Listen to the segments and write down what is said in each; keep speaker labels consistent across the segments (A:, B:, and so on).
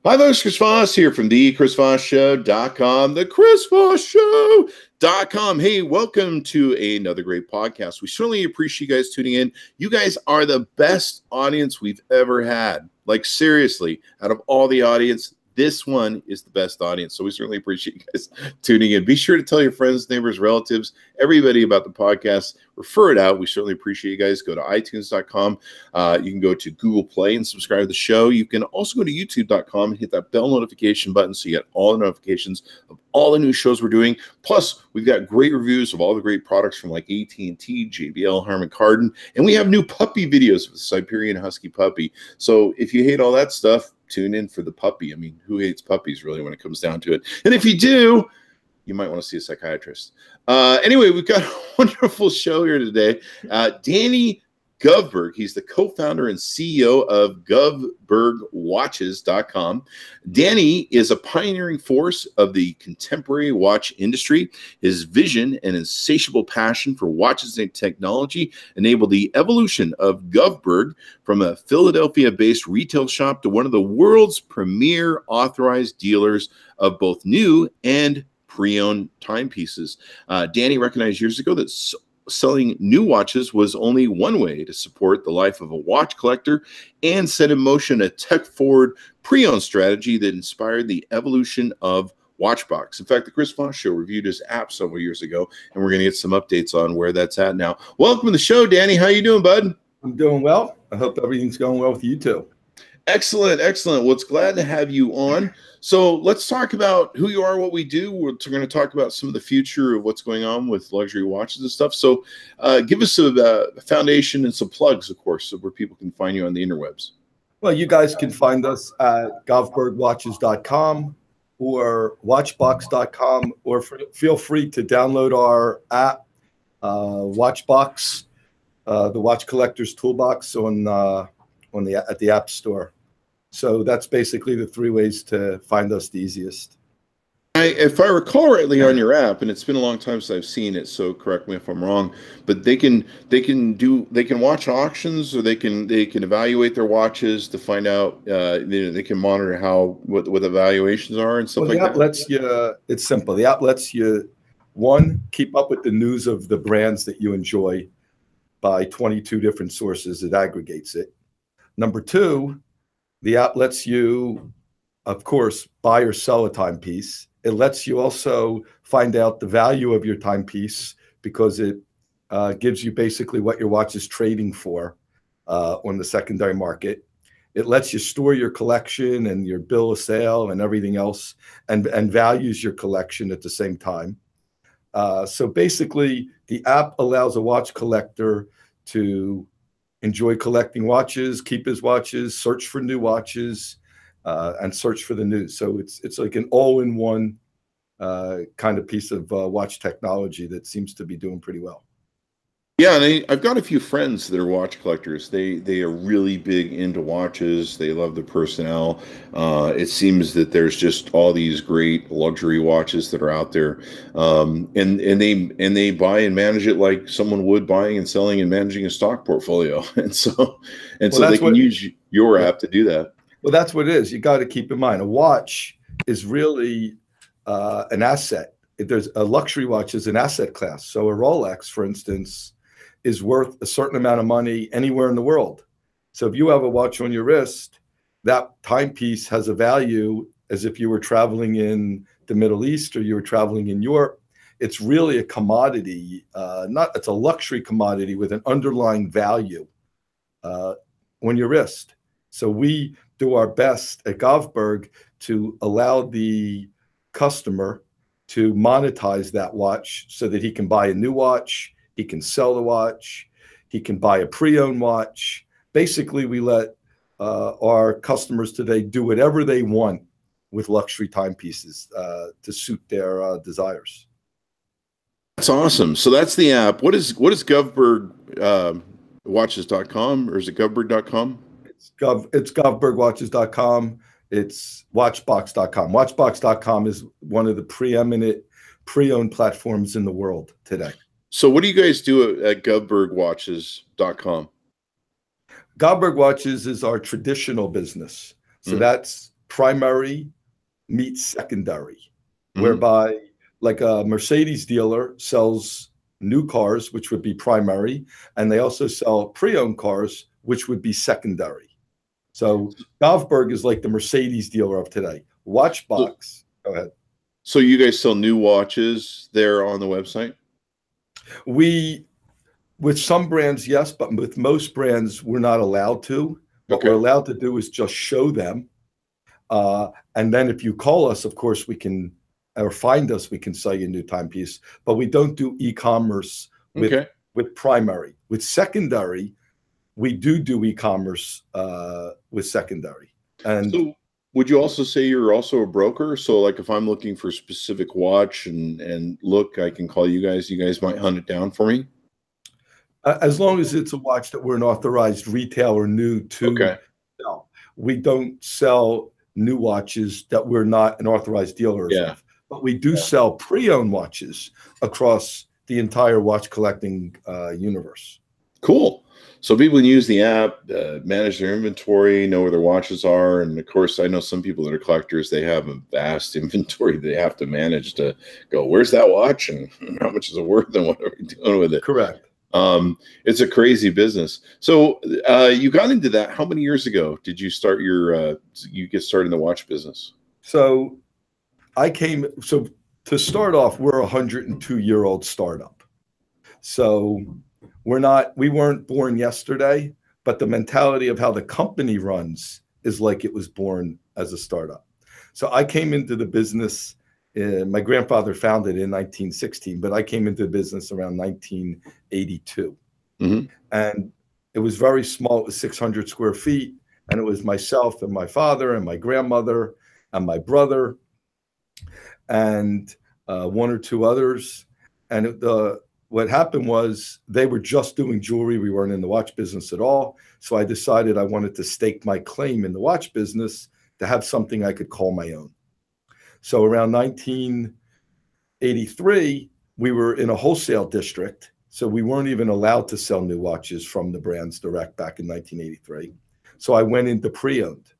A: Hi, folks. Chris Voss here from the Chris Voss Show.com, the Chris Voss Show.com. Hey, welcome to another great podcast. We certainly appreciate you guys tuning in. You guys are the best audience we've ever had. Like, seriously, out of all the audience, this one is the best audience. So we certainly appreciate you guys tuning in. Be sure to tell your friends, neighbors, relatives, everybody about the podcast. Refer it out. We certainly appreciate you guys. Go to itunes.com. You can go to Google Play and subscribe to the show. You can also go to youtube.com and hit that bell notification button so you get all the notifications of all the new shows we're doing. Plus, we've got great reviews of all the great products from like AT&T, JBL, Harman Kardon, and we have new puppy videos of the Siberian Husky puppy. So if you hate all that stuff, tune in for the puppy. I mean, who hates puppies really when it comes down to it? And if you do, you might want to see a psychiatrist. Anyway, we've got a wonderful show here today. Danny Govberg, he's the co-founder and CEO of GovbergWatches.com. Danny is a pioneering force of the contemporary watch industry. His vision and insatiable passion for watches and technology enabled the evolution of Govberg from a Philadelphia-based retail shop to one of the world's premier authorized dealers of both new and pre-owned timepieces. Danny recognized years ago that selling new watches was only one way to support the life of a watch collector and set in motion a tech-forward pre-owned strategy that inspired the evolution of Watchbox. In fact, the Chris Voss Show reviewed his app several years ago, and we're going to get some updates on where that's at now. Welcome to the show, Danny. How you doing, bud?
B: I'm doing well. I hope everything's going well with you too.
A: Excellent, excellent. Well, it's glad to have you on. So let's talk about who you are, what we do. We're going to talk about some of the future of what's going on with luxury watches and stuff. So give us a foundation and some plugs, of course, so where people can find you on the interwebs.
B: Well, you guys can find us at GovbergWatches.com or Watchbox.com, or feel free to download our app, Watchbox, the Watch Collector's Toolbox at the App Store. So that's basically the three ways to find us the easiest.
A: If I recall rightly on your app, and it's been a long time since I've seen it, so correct me if I'm wrong, but they can watch auctions, or they can evaluate their watches to find out. They can monitor what the valuations are and stuff like that.
B: The app lets you. It's simple. The app lets you, one, keep up with the news of the brands that you enjoy by 22 different sources. It aggregates it. Number two, the app lets you, of course, buy or sell a timepiece. It lets you also find out the value of your timepiece because it gives you basically what your watch is trading for on the secondary market. It lets you store your collection and your bill of sale and everything else, and values your collection at the same time. So basically, the app allows a watch collector to enjoy collecting watches, keep his watches, search for new watches, and search for the news. So it's like an all-in-one kind of piece of watch technology that seems to be doing pretty well.
A: Yeah, and I've got a few friends that are watch collectors. They are really big into watches. They love the personnel. It seems that there's just all these great luxury watches that are out there, and they buy and manage it like someone would buying and selling and managing a stock portfolio. And so they can use your app to do that.
B: Well, that's what it is. You got to keep in mind, a watch is really an asset. There's a luxury watch is an asset class. So a Rolex, for instance, is worth a certain amount of money anywhere in the world. So if you have a watch on your wrist, that timepiece has a value as if you were traveling in the Middle East or you were traveling in Europe. It's really a commodity, it's a luxury commodity with an underlying value on your wrist. So we do our best at Govberg to allow the customer to monetize that watch so that he can buy a new watch, he can sell the watch, he can buy a pre-owned watch. Basically, we let our customers today do whatever they want with luxury timepieces to suit their desires.
A: That's awesome. So that's the app. What is GovbergWatches.com, or is it Govberg.com?
B: It's GovbergWatches.com. It's Watchbox.com. Watchbox.com is one of the preeminent pre-owned platforms in the world today.
A: So what do you guys do at GovbergWatches.com?
B: Govberg Watches is our traditional business. So that's primary meets secondary,
A: Mhm.
B: whereby like a Mercedes dealer sells new cars, which would be primary, and they also sell pre-owned cars, which would be secondary. So Govberg is like the Mercedes dealer of today. Watchbox, go ahead.
A: So you guys sell new watches there on the website?
B: We, with some brands, yes, but with most brands, we're not allowed to. What
A: Okay.
B: we're allowed to do is just show them. And then if you call us, of course, we can, or find us, we can sell you a new timepiece, but we don't do e-commerce
A: Okay.
B: with primary. With secondary, we do e-commerce with secondary. And
A: So would you also say you're also a broker? So like if I'm looking for a specific watch and look, I can call you guys. You guys might hunt it down for me?
B: as long as it's a watch that we're an authorized retailer new to
A: Okay.
B: sell. We don't sell new watches that we're not an authorized dealer
A: Yeah.
B: of, but we do sell pre-owned watches across the entire watch collecting universe.
A: Cool. So people can use the app, manage their inventory, know where their watches are. And of course, I know some people that are collectors, they have a vast inventory they have to manage to go, where's that watch? And how much is it worth? And what are we doing with it?
B: Correct.
A: It's a crazy business. So you got into that. How many years ago did you start you get started in the watch business?
B: So to start off, we're a 102-year-old startup. So we weren't born yesterday, but the mentality of how the company runs is like it was born as a startup. So I came into the business, my grandfather founded it in 1916, but I came into the business around 1982.
A: Mm-hmm.
B: And it was very small. It was 600 square feet. And it was myself and my father and my grandmother and my brother and one or two others. And what happened was they were just doing jewelry. We weren't in the watch business at all. So I decided I wanted to stake my claim in the watch business to have something I could call my own. So around 1983, we were in a wholesale district. So we weren't even allowed to sell new watches from the brands direct back in 1983. So I went into pre-owned.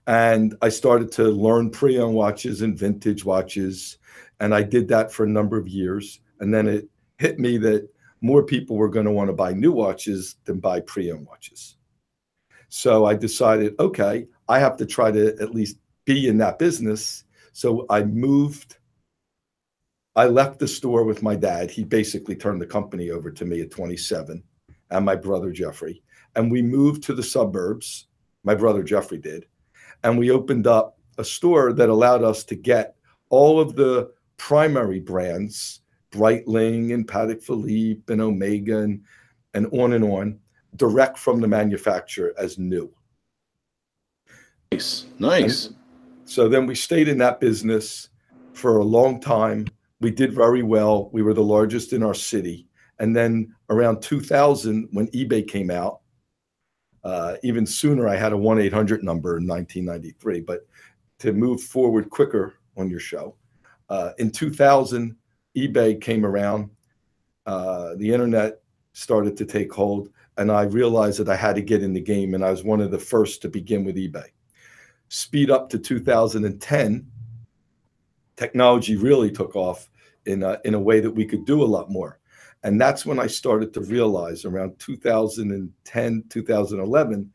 B: And I started to learn pre-owned watches and vintage watches. And I did that for a number of years. And then it hit me that more people were going to want to buy new watches than buy pre-owned watches. So I decided, okay, I have to try to at least be in that business. So I left the store with my dad. He basically turned the company over to me at 27, and my brother Jeffrey. And we moved to the suburbs. My brother Jeffrey did. And we opened up a store that allowed us to get all of the primary brands, Breitling and Patek Philippe and Omega and on, direct from the manufacturer as new.
A: Nice.
B: And so then we stayed in that business for a long time. We did very well. We were the largest in our city. And then around 2000, when eBay came out, even sooner, I had a 1-800 number in 1993. But to move forward quicker on your show, in 2000, eBay came around. The internet started to take hold, and I realized that I had to get in the game, and I was one of the first to begin with eBay. Speed up to 2010, technology really took off in a way that we could do a lot more. And that's when I started to realize around 2010, 2011,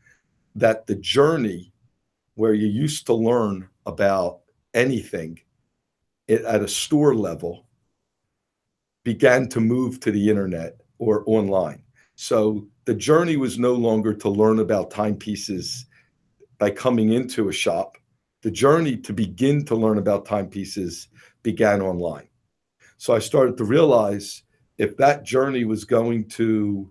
B: that the journey where you used to learn about anything at a store level began to move to the internet or online. So the journey was no longer to learn about timepieces by coming into a shop. The journey to begin to learn about timepieces began online. So I started to realize if that journey was going to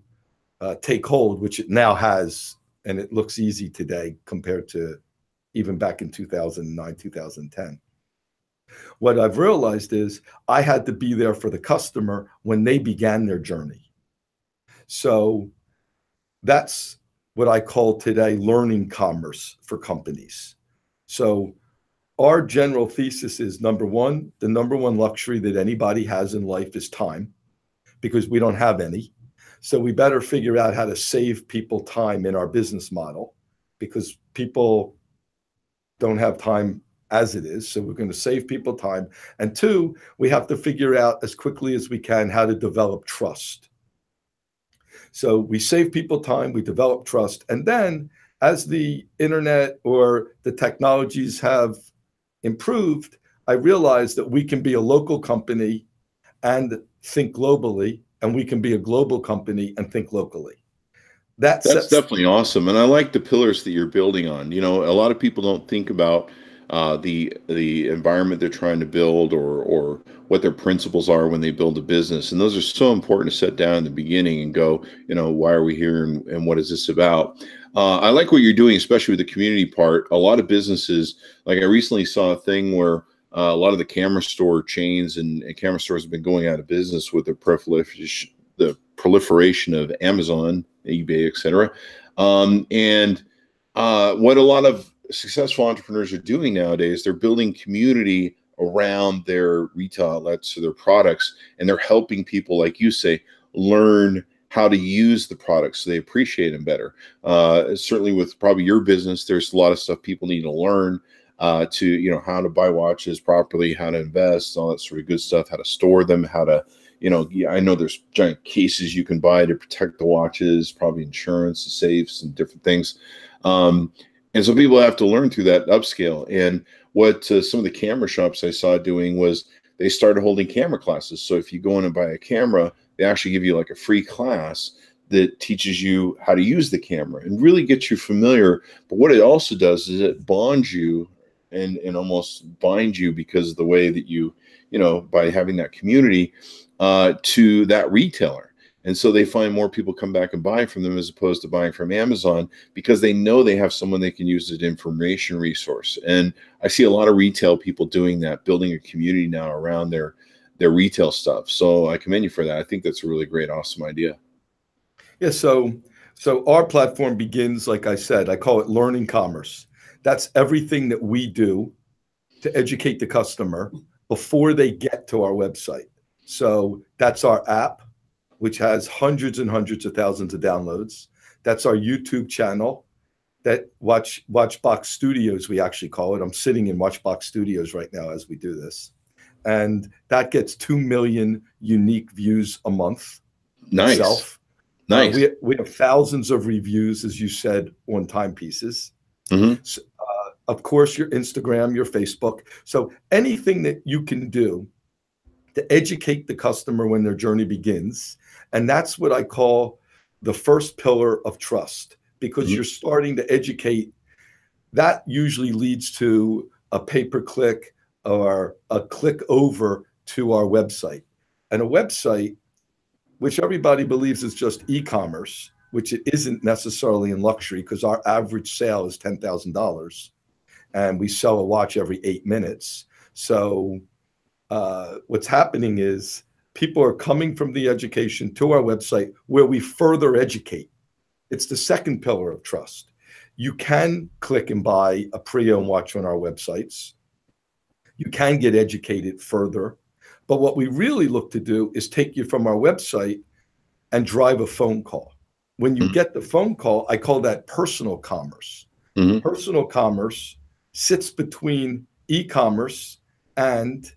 B: take hold, which it now has, and it looks easy today compared to even back in 2009, 2010. What I've realized is I had to be there for the customer when they began their journey. So that's what I call today learning commerce for companies. So our general thesis is, number one, the number one luxury that anybody has in life is time, because we don't have any. So we better figure out how to save people time in our business model, because people don't have time as it is. So we're going to save people time. And two, we have to figure out as quickly as we can how to develop trust. So we save people time, we develop trust. And then as the internet or the technologies have improved, I realized that we can be a local company and think globally, and we can be a global company and think locally.
A: That's definitely awesome. And I like the pillars that you're building on. You know, a lot of people don't think about the environment they're trying to build or what their principles are when they build a business. And those are so important to set down in the beginning and go, you know, why are we here and what is this about? I like what you're doing, especially with the community part. A lot of businesses, like I recently saw a thing where a lot of the camera store chains and camera stores have been going out of business with the proliferation of Amazon, eBay, etc. And what a lot of successful entrepreneurs are doing nowadays, they're building community around their retail outlets or their products, and they're helping people, like you say, learn how to use the products so they appreciate them better. Certainly with probably your business, there's a lot of stuff people need to learn to, you know, how to buy watches properly, how to invest, all that sort of good stuff, how to store them, how to, you know, I know there's giant cases you can buy to protect the watches, probably insurance, safes, and different things. And so people have to learn through that upscale. And what some of the camera shops I saw doing was they started holding camera classes. So if you go in and buy a camera, they actually give you like a free class that teaches you how to use the camera and really gets you familiar. But what it also does is it bonds you and almost binds you because of the way that you know, by having that community to that retailer. And so they find more people come back and buy from them as opposed to buying from Amazon because they know they have someone they can use as an information resource. And I see a lot of retail people doing that, building a community now around their retail stuff. So I commend you for that. I think that's a really great, awesome idea.
B: Yeah. So our platform begins, like I said, I call it learning commerce. That's everything that we do to educate the customer before they get to our website. So that's our app, which has hundreds and hundreds of thousands of downloads. That's our YouTube channel, that Watchbox Studios, we actually call it. I'm sitting in Watchbox Studios right now as we do this. And that gets 2 million unique views a month.
A: Nice.
B: Itself.
A: Nice.
B: We have thousands of reviews, as you said, on timepieces.
A: Mm-hmm.
B: So, of course, your Instagram, your Facebook. So anything that you can do to educate the customer when their journey begins. And that's what I call the first pillar of trust, because you're starting to educate. That usually leads to a pay-per-click or a click over to our website. And a website, which everybody believes is just e-commerce, which it isn't necessarily in luxury, because our average sale is $10,000 and we sell a watch every 8 minutes. So what's happening is people are coming from the education to our website where we further educate. It's the second pillar of trust. You can click and buy a pre-owned watch on our websites. You can get educated further. But what we really look to do is take you from our website and drive a phone call. When you get the phone call, I call that personal commerce. Personal commerce sits between e-commerce and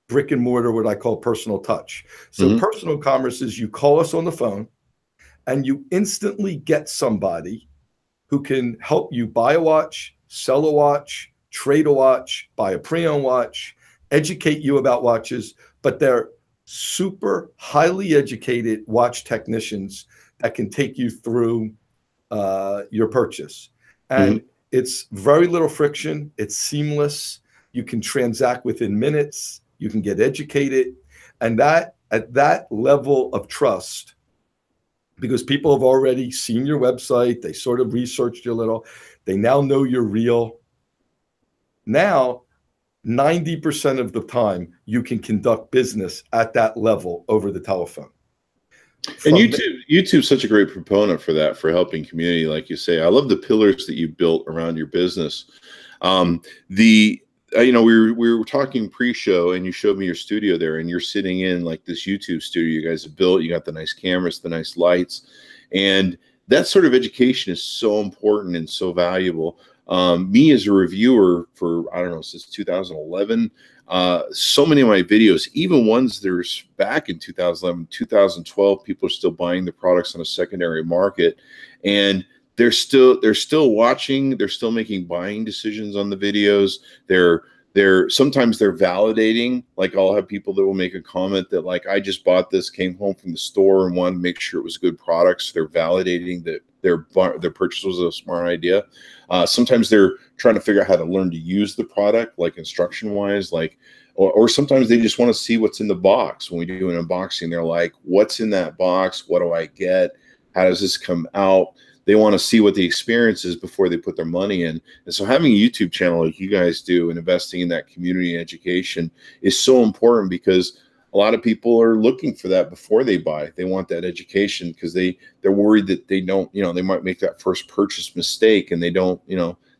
B: brick and mortar, what I call personal touch. So personal commerce is you call us on the phone and you instantly get somebody who can help you buy a watch, sell a watch, trade a watch, buy a pre-owned watch, educate you about watches, but they're super highly educated watch technicians that can take you through your purchase. And it's very little friction. It's seamless. You can transact within minutes. You can get educated. And that at that level of trust, because people have already seen your website, they sort of researched you a little, they now know you're real. Now, 90% of the time, you can conduct business at that level over the telephone.
A: And YouTube's such a great proponent for that, for helping community, like you say. I love the pillars that you built around your business. You know, we were talking pre-show, and you showed me your studio there, and you're sitting in like this YouTube studio you guys have built. You got the nice cameras, the nice lights, and that sort of education is so important and so valuable. Me as a reviewer for, I don't know, since 2011, so many of my videos, even ones there's back in 2011, 2012, people are still buying the products on a secondary market, and they're still watching, they're still making buying decisions on the videos. Sometimes they're validating. Like, I'll have people that will make a comment that, like, I just bought this, came home from the store, and wanted to make sure it was good products. So they're validating that their purchase was a smart idea. Sometimes they're trying to figure out how to learn to use the product, like instruction wise, like, or sometimes they just want to see what's in the box. When we do an unboxing, they're like, what's in that box? What do I get? How does this come out? They want to see what the experience is before they put their money in. And so having a YouTube channel like you guys do and investing in that community and education is so important, because a lot of people are looking for that before they buy. They want that education because they're worried that they don't, they might make that first purchase mistake, and they don't,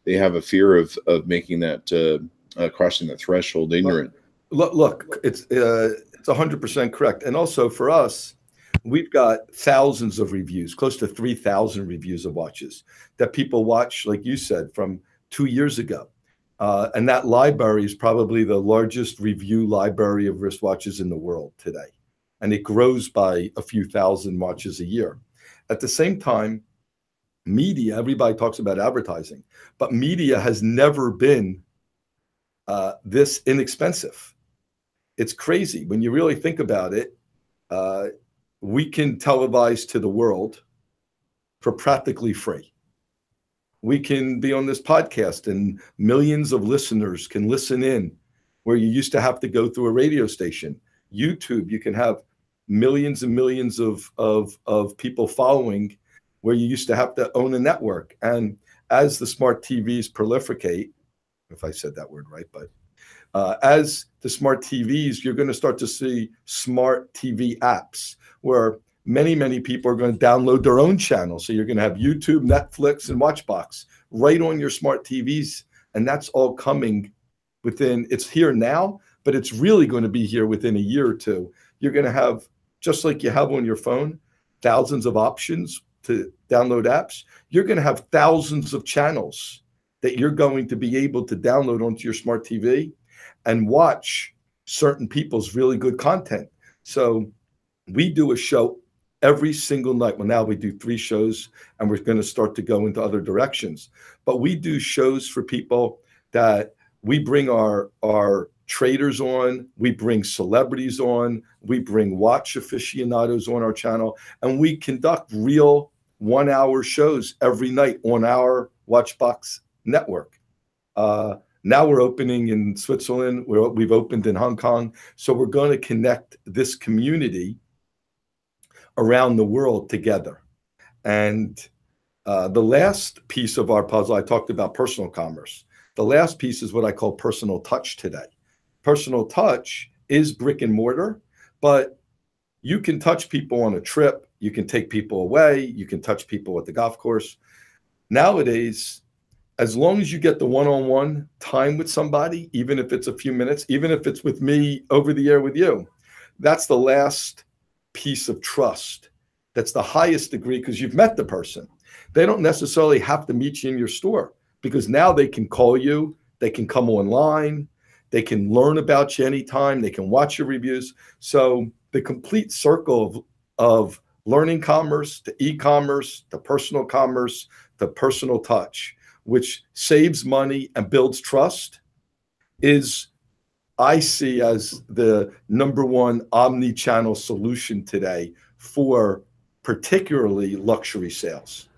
A: they have a fear of making that, crossing that threshold ignorant.
B: Look, it's 100% correct. And also for us, we've got thousands of reviews, close to 3,000 reviews of watches that people watch, like you said, from 2 years ago. And that library is probably the largest review library of wristwatches in the world today. And it grows by a few thousand watches a year. At the same time, media, everybody talks about advertising, but media has never been this inexpensive. It's crazy. When you really think about it, we can televise to the world for practically free. We can be on this podcast and millions of listeners can listen in, where you used to have to go through a radio station. YouTube, you can have millions and millions of people following, where you used to have to own a network. And as the smart TVs proliferate, if I said that word right, but as the smart TVs, you're going to start to see smart TV apps where many, many people are going to download their own channel. So you're going to have YouTube, Netflix, and Watchbox right on your smart TVs. And that's all coming within, it's here now, but it's really going to be here within a year or two. You're going to have, just like you have on your phone, thousands of options to download apps. You're going to have thousands of channels that you're going to be able to download onto your smart TV and watch certain people's really good content. So we do a show every single night. Well, now we do 3 shows, and we're going to start to go into other directions. But we do shows for people that we bring our traders on, we bring celebrities on, we bring watch aficionados on our channel, and we conduct real 1-hour shows every night on our Watchbox network. Now we're opening in Switzerland. We've opened in Hong Kong. So we're going to connect this community around the world together. And the last piece of our puzzle, I talked about personal commerce. The last piece is what I call personal touch today. Personal touch is brick and mortar, but you can touch people on a trip. You can take people away. You can touch people at the golf course. Nowadays, as long as you get the one-on-one time with somebody, even if it's a few minutes, even if it's with me over the air with you, that's the last piece of trust. That's the highest degree, because you've met the person. They don't necessarily have to meet you in your store, because now they can call you, they can come online, they can learn about you anytime, they can watch your reviews. So the complete circle of learning commerce to e-commerce to personal commerce to personal touch, which saves money and builds trust, is, I see as the #1 omni-channel solution today for particularly luxury sales.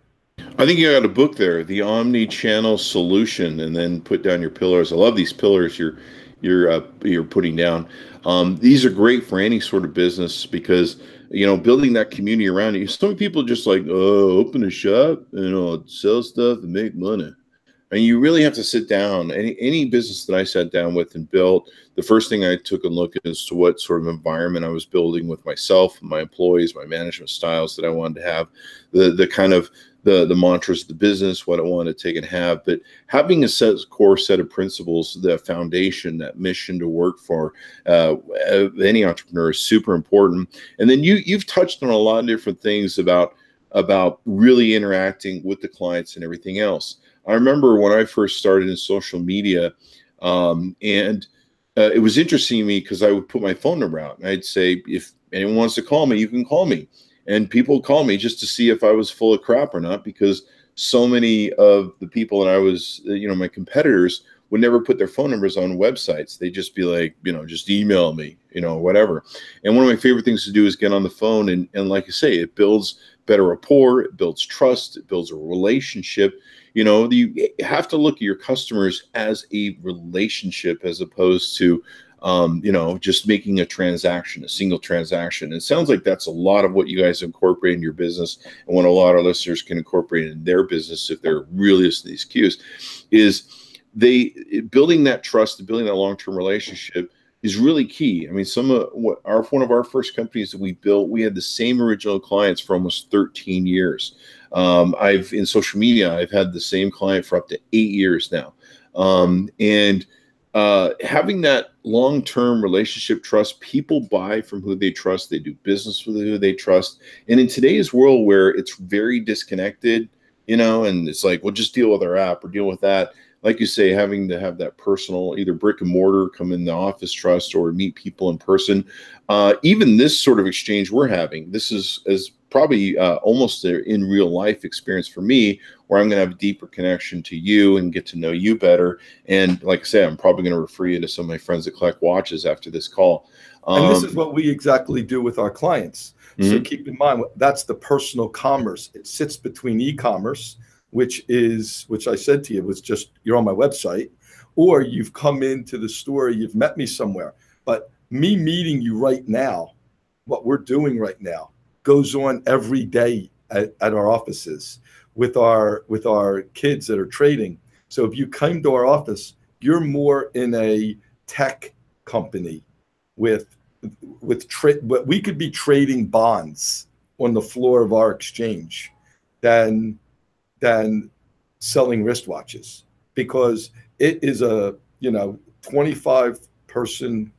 A: I think you got a book there, The Omni-Channel Solution, and then put down your pillars. I love these pillars you're putting down. These are great for any sort of business, because building that community around you. Some people just like, open a shop and sell stuff and make money. And you really have to sit down. Any business that I sat down with and built, the first thing I took a look at is to what sort of environment I was building with myself, my employees, my management styles that I wanted to have, the kind of the mantras of the business, what I wanted to take and have. But having a core set of principles, the foundation, that mission to work for any entrepreneur is super important. And then you've touched on a lot of different things about really interacting with the clients and everything else. I remember when I first started in social media, and it was interesting to me because I would put my phone number out and I'd say, if anyone wants to call me, you can call me. And people would call me just to see if I was full of crap or not, because so many of the people that I was, my competitors would never put their phone numbers on websites. They'd just be like, just email me, whatever. And one of my favorite things to do is get on the phone. And like you say, it builds better rapport, it builds trust, it builds a relationship. You have to look at your customers as a relationship as opposed to, just making a transaction, a single transaction. It sounds like that's a lot of what you guys incorporate in your business, and what a lot of listeners can incorporate in their business if they're really listening to these cues, is building that trust and building that long-term relationship is really key. I mean, one of our first companies that we built, we had the same original clients for almost 13 years. In social media, I've had the same client for up to 8 years now. Having that long-term relationship trust, people buy from who they trust, they do business with who they trust. And in today's world where it's very disconnected, and it's like, well, just deal with our app or deal with that. Like you say, having to have that personal, either brick and mortar, come in the office trust, or meet people in person. Even this sort of exchange we're having, this is probably almost an in real life experience for me, where I'm going to have a deeper connection to you and get to know you better. And like I say, I'm probably going to refer you to some of my friends that collect watches after this call.
B: And this is what we exactly do with our clients. So keep in mind, that's the personal commerce. It sits between e-commerce, which I said to you was just, you're on my website, or you've come into the store, you've met me somewhere. But me meeting you right now, what we're doing right now, goes on every day at our offices with our kids that are trading. So if you come to our office, you're more in a tech company but we could be trading bonds on the floor of our exchange than selling wristwatches, because it is a 25-person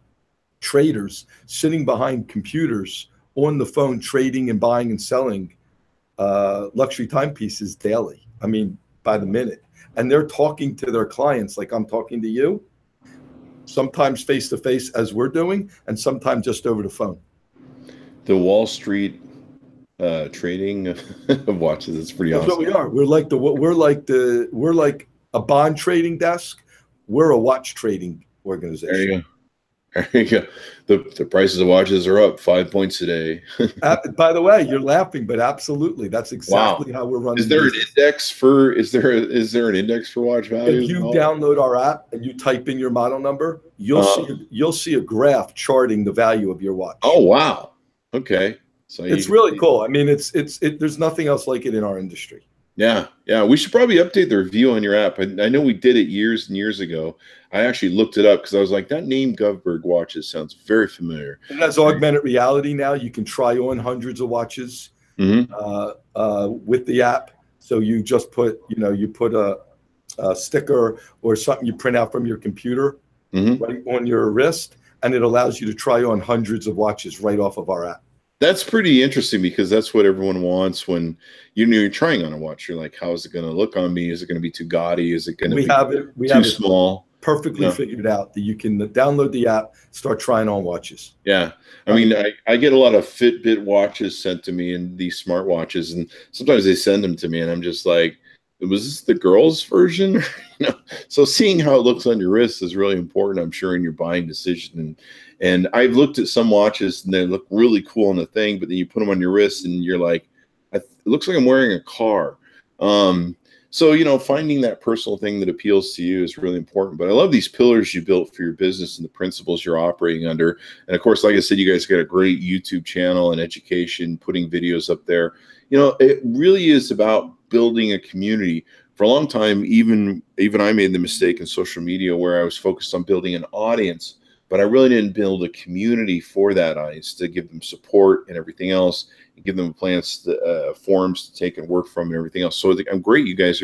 B: traders sitting behind computers on the phone trading and buying and selling luxury timepieces daily. I mean, by the minute. And they're talking to their clients like I'm talking to you, sometimes face to face as we're doing, and sometimes just over the phone.
A: The Wall Street trading of watches, it's pretty awesome.
B: That's what we are. We're like a bond trading desk. We're a watch trading organization.
A: There you go. There you go. The prices of watches are up 5 points today.
B: By the way, you're laughing, but absolutely, that's exactly how we're running.
A: Is there an index for? Is there an index for watch value?
B: If you download our app and you type in your model number, you'll see a graph charting the value of your watch.
A: Oh wow! Okay, so
B: it's really cool. I mean, there's nothing else like it in our industry.
A: Yeah. We should probably update the review on your app. I know we did it years and years ago. I actually looked it up because I was like, that name Govberg watches sounds very familiar.
B: It has augmented reality now. You can try on hundreds of watches with the app. So you just put a sticker or something you print out from your computer right on your wrist, and it allows you to try on hundreds of watches right off of our app.
A: That's pretty interesting, because that's what everyone wants when you're trying on a watch. You're like, how is it going to look on me? Is it going to be too gaudy? Is it going to be too small?
B: Perfectly figured out that you can download the app, start trying on watches.
A: Yeah. I mean, I get a lot of Fitbit watches sent to me, and these smart watches, and sometimes they send them to me and I'm just like, was this the girls version? So seeing how it looks on your wrist is really important, I'm sure, in your buying decision. And I've looked at some watches and they look really cool on the thing, but then you put them on your wrist and you're like, it looks like I'm wearing a car. So, finding that personal thing that appeals to you is really important. But I love these pillars you built for your business and the principles you're operating under. And of course, like I said, you guys got a great YouTube channel and education, putting videos up there. It really is about building a community. For a long time, even I made the mistake in social media where I was focused on building an audience, but I really didn't build a community for that audience to give them support and everything else, and give them plans, forums to take and work from and everything else. So it's great you guys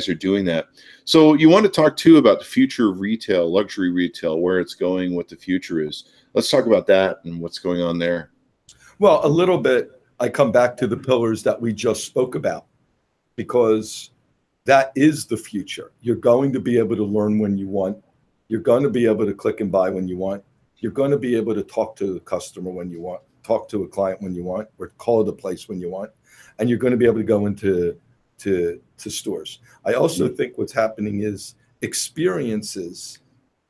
A: are doing that. So you want to talk too about the future of retail, luxury retail, where it's going, what the future is. Let's talk about that and what's going on there.
B: Well, a little bit, I come back to the pillars that we just spoke about, because That is the future. You're going to be able to learn when you want. You're going to be able to click and buy when you want. You're going to be able to talk to the customer when you want, talk to a client when you want, or call the place when you want. And you're going to be able to go into to stores. I also think what's happening is experiences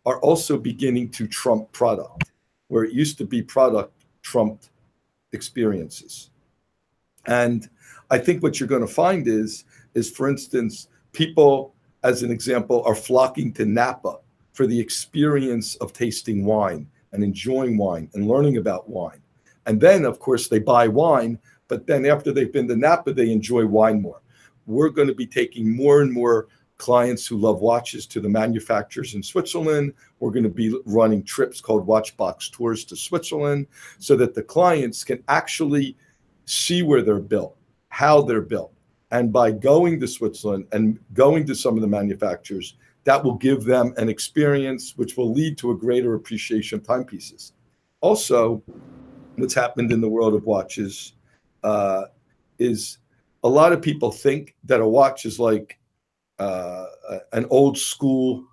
B: are also beginning to trump product, where it used to be product trumped experiences. And I think what you're going to find is for instance, people, as an example, are flocking to Napa for the experience of tasting wine and enjoying wine and learning about wine. And then, of course, they buy wine, but then after they've been to Napa, they enjoy wine more. We're going to be taking more and more clients who love watches to the manufacturers in Switzerland. We're going to be running trips called Watchbox Tours to Switzerland so that the clients can actually see where they're built, how they're built. And by going to Switzerland and going to some of the manufacturers, that will give them an experience which will lead to a greater appreciation of timepieces. Also, what's happened in the world of watches is a lot of people think that a watch is like an old school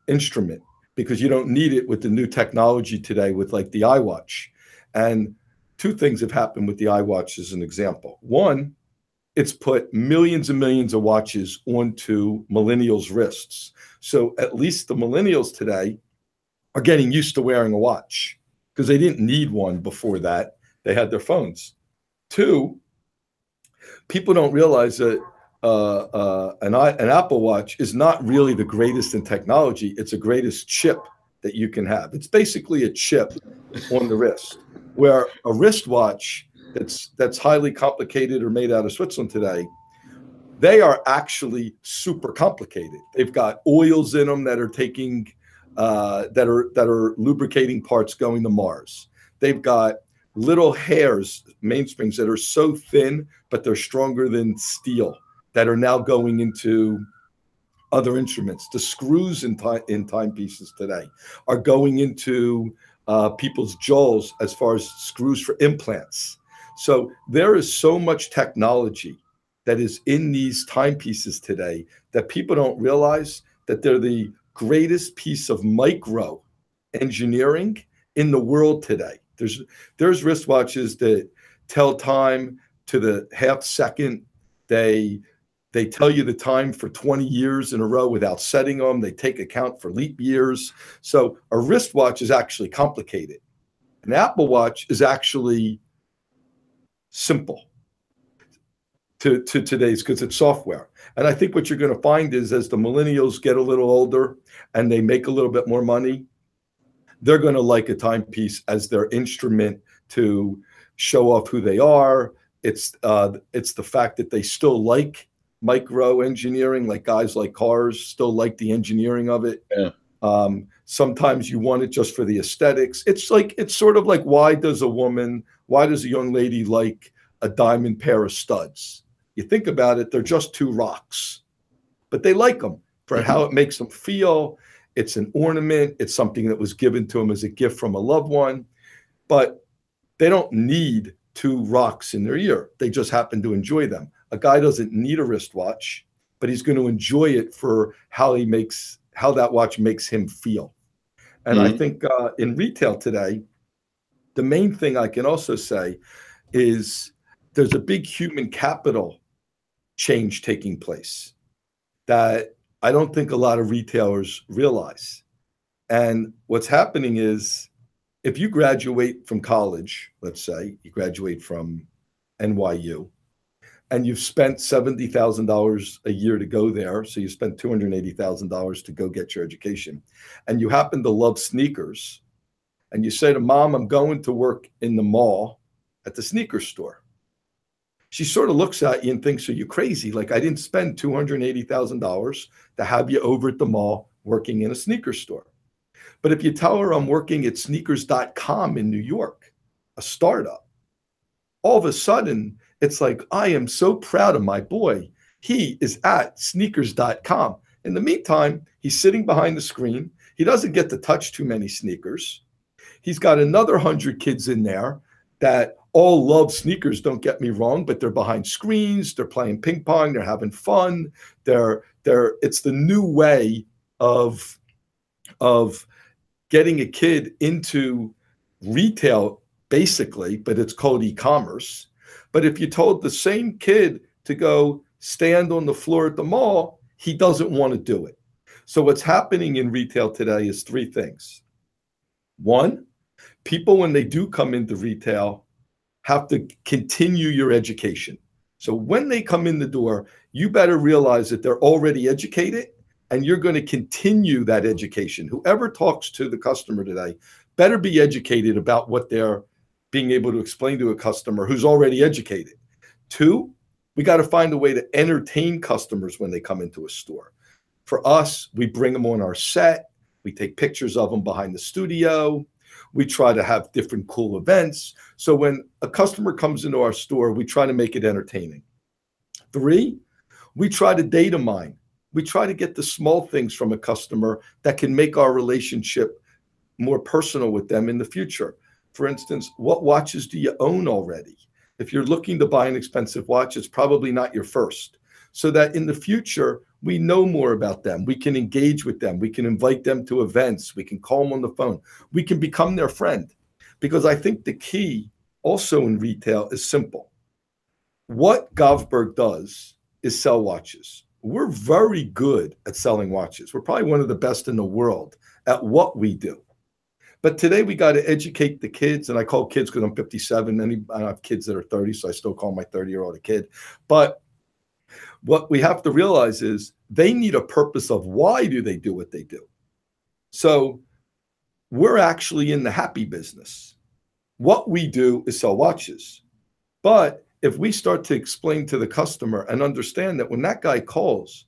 B: instrument because you don't need it with the new technology today with like the iWatch. And two things have happened with the iWatch as an example. One, it's put millions and millions of watches onto millennials' wrists. So at least the millennials today are getting used to wearing a watch because they didn't need one before that. They had their phones. Two, people don't realize that an Apple Watch is not really the greatest in technology. It's the greatest chip that you can have. It's basically a chip on the wrist, where a wristwatch that's highly complicated or made out of Switzerland today, they are actually super complicated. They've got oils in them that are taking that are lubricating parts going to Mars. They've got little hairs, mainsprings that are so thin, but they're stronger than steel, that are now going into other instruments. The screws in timepieces today are going into people's jewels as far as screws for implants. So there is so much technology that is in these timepieces today that people don't realize that they're the greatest piece of micro engineering in the world today. There's wristwatches that tell time to the half second. They tell you the time for 20 years in a row without setting them. They take account for leap years. So a wristwatch is actually complicated. An Apple Watch is actually simple to today's because it's software. And I think what you're going to find is as the millennials get a little older and they make a little bit more money, they're going to like a timepiece as their instrument to show off who they are. It's the fact that they still like micro engineering, like guys like cars still like the engineering of it. Yeah. Sometimes you want it just for the aesthetics. It's sort of like, why does a young lady like a diamond pair of studs? You think about it, they're just two rocks, but they like them for how it makes them feel. It's an ornament. It's something that was given to them as a gift from a loved one, but they don't need two rocks in their ear. They just happen to enjoy them. A guy doesn't need a wristwatch, but he's going to enjoy it for how that watch makes him feel. And I think in retail today, the main thing I can also say is there's a big human capital change taking place that I don't think a lot of retailers realize. And what's happening is if you graduate from college, let's say you graduate from NYU, and you've spent $70,000 a year to go there, so you spent $280,000 to go get your education, and you happen to love sneakers, and you say to mom, I'm going to work in the mall at the sneaker store. She sort of looks at you and thinks, are you crazy? Like, I didn't spend $280,000 to have you over at the mall working in a sneaker store. But if you tell her I'm working at sneakers.com in New York, a startup, all of a sudden, it's like, I am so proud of my boy. He is at sneakers.com. In the meantime, he's sitting behind the screen. He doesn't get to touch too many sneakers. He's got another 100 kids in there that all love sneakers, don't get me wrong, but they're behind screens, they're playing ping pong, they're having fun. It's the new way of getting a kid into retail, basically, but it's called e-commerce. But if you told the same kid to go stand on the floor at the mall, he doesn't want to do it. So what's happening in retail today is three things. One, people, when they do come into retail, have to continue your education. So when they come in the door, you better realize that they're already educated and you're going to continue that education. Whoever talks to the customer today better be educated about what they're being able to explain to a customer who's already educated. Two, we got to find a way to entertain customers when they come into a store. For us, we bring them on our set. We take pictures of them behind the studio. We try to have different cool events. So when a customer comes into our store, we try to make it entertaining. Three, we try to data mine. We try to get the small things from a customer that can make our relationship more personal with them in the future. For instance, what watches do you own already? If you're looking to buy an expensive watch, it's probably not your first. So that in the future, we know more about them. We can engage with them. We can invite them to events. We can call them on the phone. We can become their friend. Because I think the key also in retail is simple. What Govberg does is sell watches. We're very good at selling watches. We're probably one of the best in the world at what we do. But today we got to educate the kids, and I call kids because I'm 57. I have kids that are 30, so I still call my 30-year-old a kid. But what we have to realize is they need a purpose of why do they do what they do. So we're actually in the happy business. What we do is sell watches. But if we start to explain to the customer and understand that when that guy calls,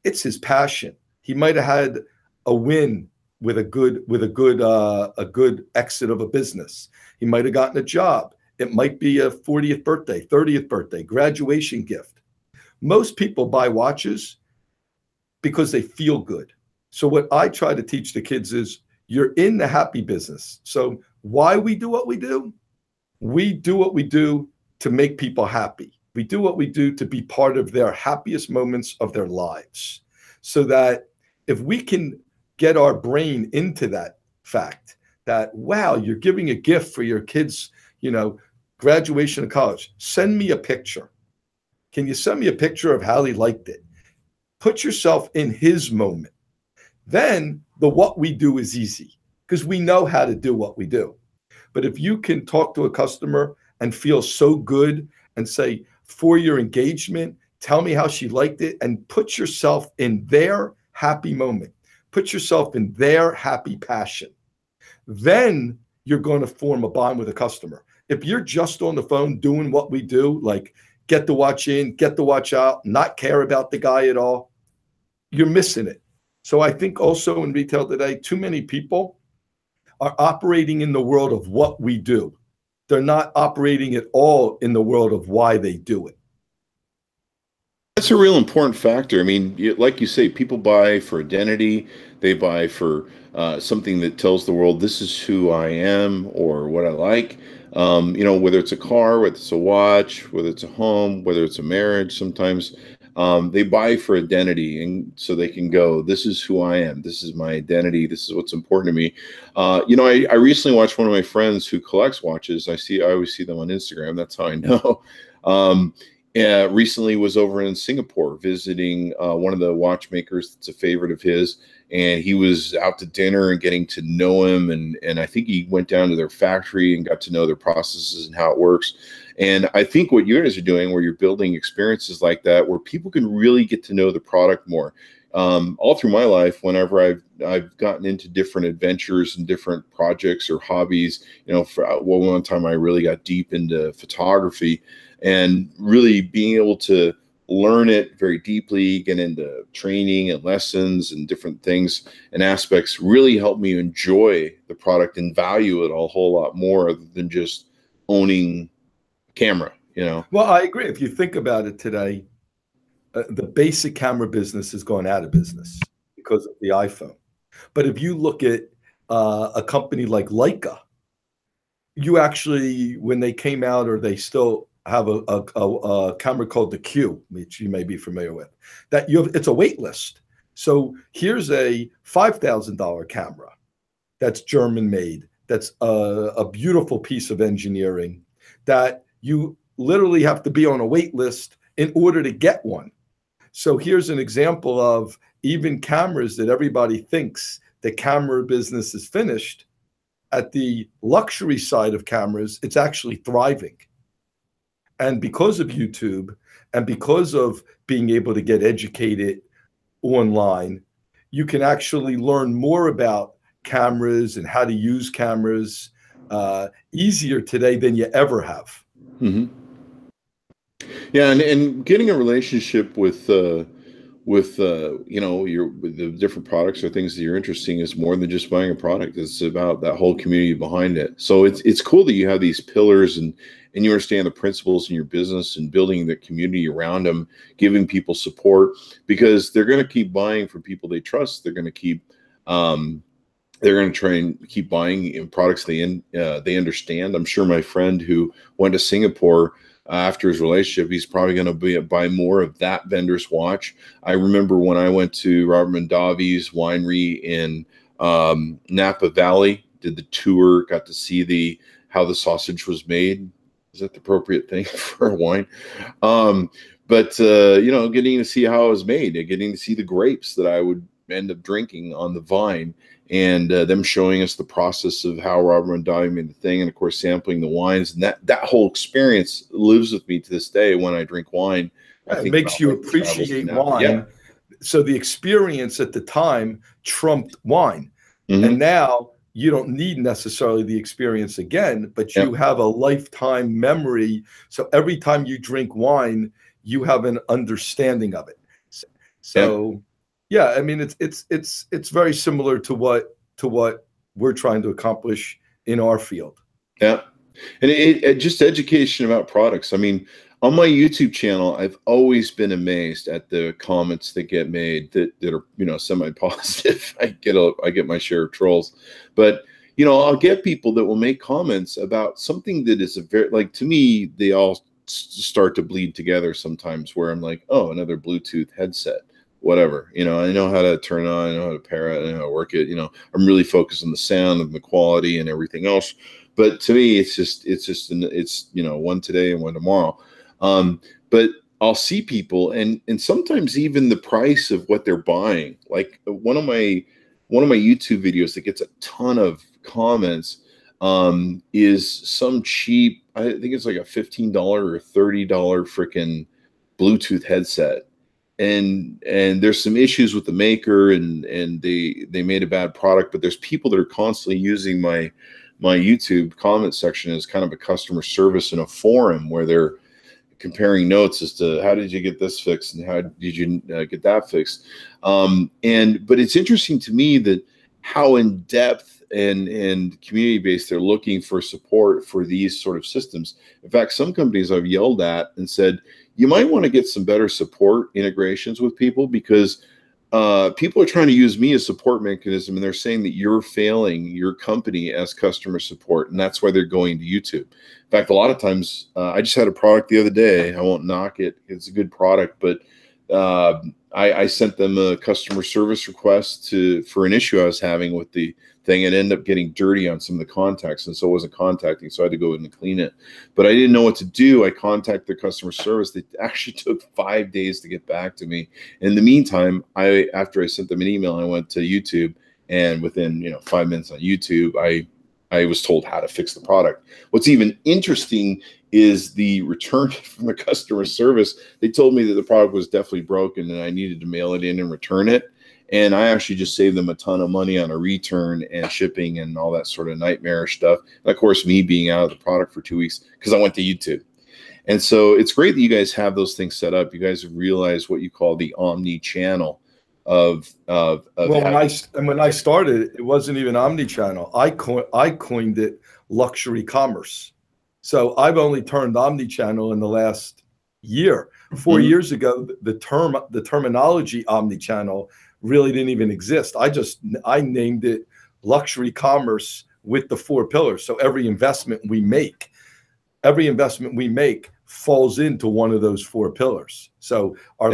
B: it's his passion. He might have had a win with a good exit of a business. He might have gotten a job. It might be a 40th birthday, 30th birthday, graduation gift. Most people buy watches because they feel good. So what I try to teach the kids is you're in the happy business. So why we do what we do? We do what we do to make people happy. We do what we do to be part of their happiest moments of their lives. So that if we can get our brain into that fact that, wow, you're giving a gift for your kids, graduation of college. Send me a picture. Can you send me a picture of how he liked it? Put yourself in his moment. Then the what we do is easy because we know how to do what we do. But if you can talk to a customer and feel so good and say, for your engagement, tell me how she liked it, and put yourself in their happy moment. Put yourself in their happy passion. Then you're going to form a bond with a customer. If you're just on the phone doing what we do, like get the watch in, get the watch out, not care about the guy at all, you're missing it. So I think also in retail today, too many people are operating in the world of what we do. They're not operating at all in the world of why they do it.
A: That's a real important factor. I mean, like you say, people buy for identity. They buy for something that tells the world this is who I am or what I like. Whether it's a car, whether it's a watch, whether it's a home, whether it's a marriage, sometimes they buy for identity, and so they can go, this is who I am. This is my identity. This is what's important to me. I recently watched one of my friends who collects watches. I always see them on Instagram. That's how I know. Recently was over in Singapore visiting one of the watchmakers that's a favorite of his, and he was out to dinner and getting to know him, and I think he went down to their factory and got to know their processes and how it works. And I think what you guys are doing, where you're building experiences like that, where people can really get to know the product more. All through my life, whenever I've gotten into different adventures and different projects or hobbies, for one time I really got deep into photography, and really being able to learn it very deeply, get into training and lessons and different things and aspects really helped me enjoy the product and value it a whole lot more than just owning a camera,
B: Well, I agree. If you think about it today, the basic camera business has gone out of business because of the iPhone. But if you look at a company like Leica, you actually, when they came out, or they still have a camera called the Q, which you may be familiar with, that it's a wait list. So here's a $5,000 camera that's German made, that's a beautiful piece of engineering, that you literally have to be on a wait list in order to get one. So here's an example of even cameras that everybody thinks the camera business is finished. At the luxury side of cameras, it's actually thriving. And because of YouTube, and because of being able to get educated online, you can actually learn more about cameras and how to use cameras easier today than you ever have.
A: Mm-hmm. Yeah, and getting a relationship with the different products or things that you're interested in is more than just buying a product. It's about that whole community behind it. So it's cool that you have these pillars and you understand the principles in your business and building the community around them, giving people support, because they're going to keep buying from people they trust. They're going to keep they're going to try and keep buying in products they understand. I'm sure my friend who went to Singapore after his relationship, he's probably going to buy more of that vendor's watch. I remember when I went to Robert Mondavi's winery in Napa Valley, did the tour, got to see how the sausage was made. Is that the appropriate thing for a wine? But getting to see how it was made, and getting to see the grapes that I would end up drinking on the vine, and them showing us the process of how Robert Mondavi made the thing, and of course sampling the wines, and that whole experience lives with me to this day. When I drink wine,
B: it makes you appreciate wine. Yeah. So the experience at the time trumped wine, and now you don't need necessarily the experience again, but you have a lifetime memory. So every time you drink wine, you have an understanding of it. So. Yeah, I mean, it's very similar to what we're trying to accomplish in our field.
A: Yeah, and it just education about products. I mean, on my YouTube channel, I've always been amazed at the comments that get made that are semi-positive. I get my share of trolls, but I'll get people that will make comments about something that is to me, they all start to bleed together sometimes. Where I'm like, oh, another Bluetooth headset. Whatever, I know how to turn it on, I know how to pair it, I know how to work it. I'm really focused on the sound and the quality and everything else. But to me, it's one today and one tomorrow. But I'll see people, and sometimes even the price of what they're buying. Like one of my YouTube videos that gets a ton of comments is some cheap, I think it's like a $15 or $30 freaking Bluetooth headset. And there's some issues with the maker, and they made a bad product, but there's people that are constantly using my YouTube comment section as kind of a customer service in a forum where they're comparing notes as to how did you get this fixed and how did you get that fixed. But it's interesting to me that how in depth and community based they're looking for support for these sort of systems. In fact, some companies I've yelled at and said, you might want to get some better support integrations with people, because people are trying to use me as support mechanism, and they're saying that you're failing your company as customer support, and that's why they're going to YouTube. In fact, a lot of times, I just had a product the other day. I won't knock it; it's a good product, but I sent them a customer service request for an issue I was having with the thing, and ended up getting dirty on some of the contacts, and so it wasn't contacting, so I had to go in and clean it. But I didn't know what to do. I contacted their customer service. They actually took 5 days to get back to me. In the meantime, after I sent them an email, I went to YouTube, and within 5 minutes on YouTube, I was told how to fix the product. What's even interesting is the return from the customer service. They told me that the product was definitely broken and I needed to mail it in and return it. And I actually just saved them a ton of money on a return and shipping and all that sort of nightmarish stuff. And of course, me being out of the product for 2 weeks because I went to YouTube. And so it's great that you guys have those things set up. You guys realize what you call the omni-channel of
B: when I started, it wasn't even omni-channel. I coined it luxury commerce. So I've only turned omni-channel in the last year. 4 years ago, the terminology omni-channel really didn't even exist. I named it luxury commerce with the 4 pillars. So every investment we make falls into one of those 4 pillars. So our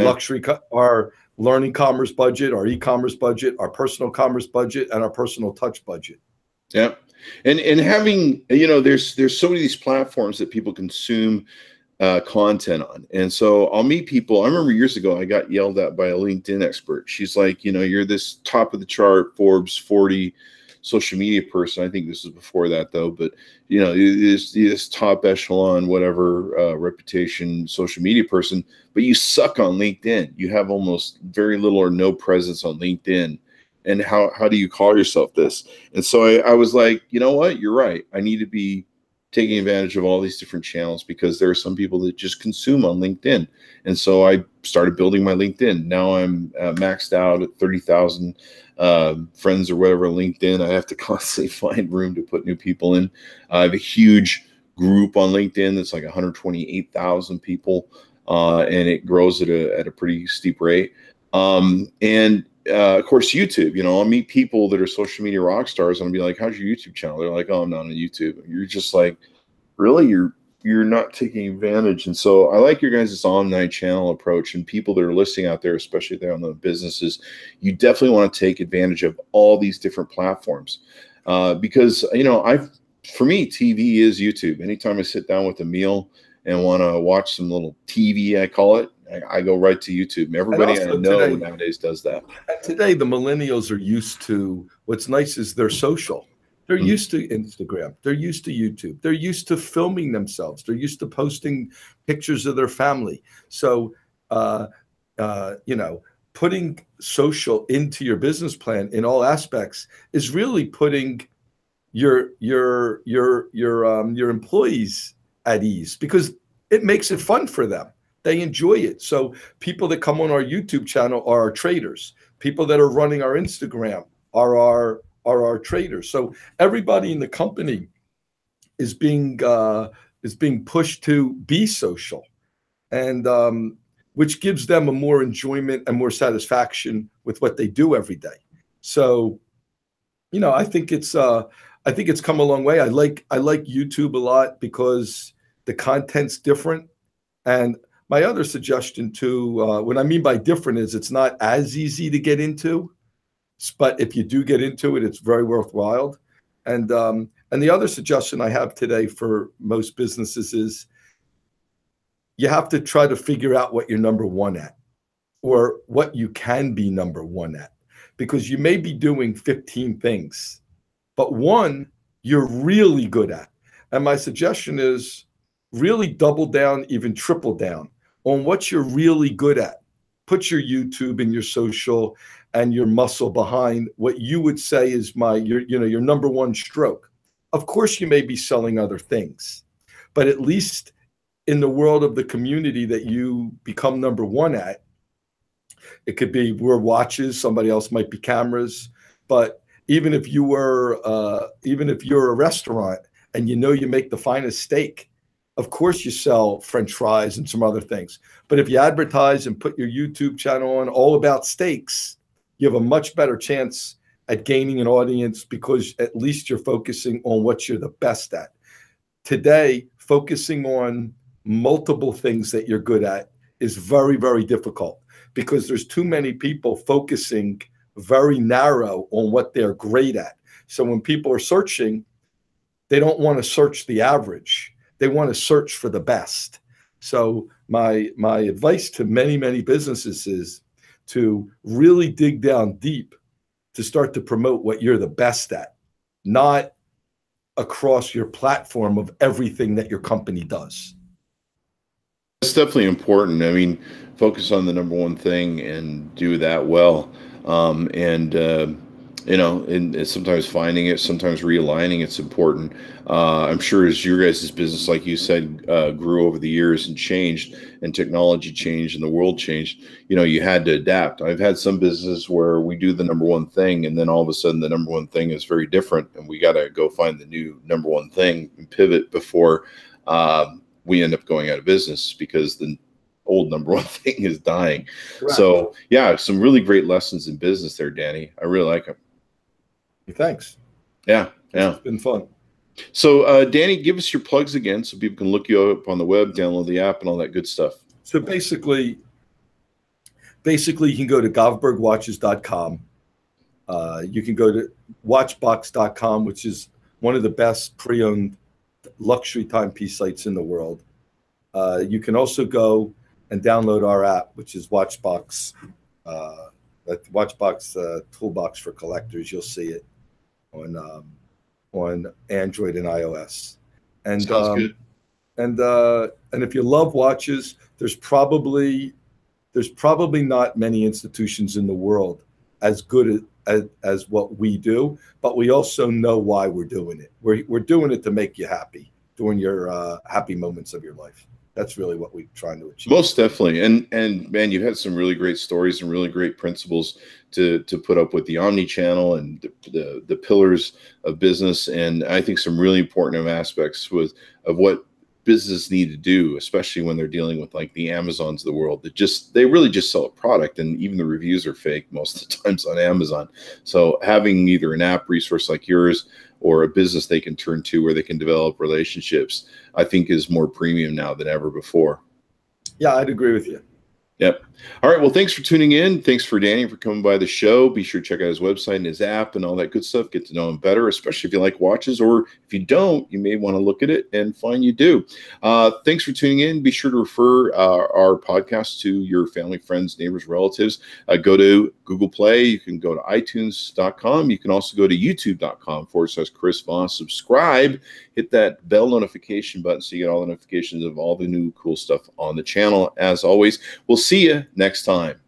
B: our learning commerce budget, our e-commerce budget, our personal commerce budget, and our personal touch budget.
A: Yeah. And having, there's so many of these platforms that people consume content on. And so I'll meet people. I remember years ago, I got yelled at by a LinkedIn expert. She's like, you're this top of the chart Forbes 40 social media person. I think this was before that though, but this top echelon, whatever reputation social media person, but you suck on LinkedIn. You have almost very little or no presence on LinkedIn. And how do you call yourself this? And so I was like, you know what? You're right. I need to be taking advantage of all these different channels because there are some people that just consume on LinkedIn. And so I started building my LinkedIn. Now I'm maxed out at 30,000 friends or whatever on LinkedIn. I have to constantly find room to put new people in. I have a huge group on LinkedIn that's like 128,000 people, and it grows at a pretty steep rate. Of course, YouTube, I'll meet people that are social media rock stars and I'll be like, how's your YouTube channel? They're like, oh, I'm not on YouTube. You're just like, really? You're not taking advantage. And so I like your guys' omni-channel approach, and people that are listening out there, especially there on the businesses, you definitely want to take advantage of all these different platforms. Because, for me, TV is YouTube. Anytime I sit down with a meal and want to watch some little TV, I call it, I go right to YouTube. Everybody I know nowadays does that.
B: Today, the millennials are used to, what's nice is they're social. They're used to Instagram. They're used to YouTube. They're used to filming themselves. They're used to posting pictures of their family. So, putting social into your business plan in all aspects is really putting your employees at ease, because it makes it fun for them. They enjoy it. So people that come on our YouTube channel are our traders. People that are running our Instagram are our traders. So everybody in the company is being pushed to be social, and which gives them a more enjoyment and more satisfaction with what they do every day. So, I think it's come a long way. I like YouTube a lot because the content's different. And my other suggestion too, what I mean by different is it's not as easy to get into, but if you do get into it, it's very worthwhile. And the other suggestion I have today for most businesses is you have to try to figure out what you're number one at, or what you can be number one at, because you may be doing 15 things, but one you're really good at. And my suggestion is really double down, even triple down on what you're really good at. Put your YouTube and your social and your muscle behind what you would say is your number one stroke. Of course, you may be selling other things, but at least in the world of the community that you become number one at, it could be we're watches, somebody else might be cameras. But even if you're a restaurant and you make the finest steak, of course you sell French fries and some other things. But if you advertise and put your YouTube channel on all about steaks, you have a much better chance at gaining an audience, because at least you're focusing on what you're the best at. Today, focusing on multiple things that you're good at is very, very difficult, because there's too many people focusing very narrow on what they're great at. So when people are searching, they don't want to search the average. They want to search for the best. So my advice to many, many businesses is to really dig down deep to start to promote what you're the best at, not across your platform of everything that your company does.
A: It's definitely important. I mean, focus on the number one thing and do that well. And sometimes finding it, sometimes realigning it's important. I'm sure as your guys' business, like you said, grew over the years and changed, and technology changed and the world changed, you had to adapt. I've had some businesses where we do the number one thing, and then all of a sudden the number one thing is very different, and we got to go find the new number one thing and pivot before we end up going out of business, because the old number one thing is dying. Right. So yeah, some really great lessons in business there, Danny. I really like them.
B: Thanks.
A: Yeah. Yeah.
B: It's been fun.
A: So, Danny, give us your plugs again so people can look you up on the web, download the app, and all that good stuff.
B: So basically you can go to govbergwatches.com. You can go to watchbox.com, which is one of the best pre-owned luxury timepiece sites in the world. You can also go and download our app, which is Watchbox. Watchbox toolbox for collectors. You'll see it on Android and iOS. And
A: Sounds good.
B: And if you love watches, there's probably not many institutions in the world as good as what we do, but we also know why we're doing it. We're doing it to make you happy during your happy moments of your life. That's really what we're trying to achieve.
A: Most definitely. And man, you've had some really great stories and really great principles to put up with the omni-channel and the pillars of business. And I think some really important aspects of what businesses need to do, especially when they're dealing with like the Amazons of the world they really just sell a product, and even the reviews are fake most of the times on Amazon. So having either an app resource like yours or a business they can turn to where they can develop relationships, I think is more premium now than ever before.
B: Yeah, I'd agree with you.
A: Yep. All right. Well, thanks for tuning in. Thanks for Danny for coming by the show. Be sure to check out his website and his app and all that good stuff. Get to know him better, especially if you like watches, or if you don't, you may want to look at it and find you do. Thanks for tuning in. Be sure to refer our podcast to your family, friends, neighbors, relatives. Go to Google Play. You can go to itunes.com. You can also go to youtube.com/Chris Voss. Subscribe. Hit that bell notification button so you get all the notifications of all the new cool stuff on the channel. As always, we'll see you next time.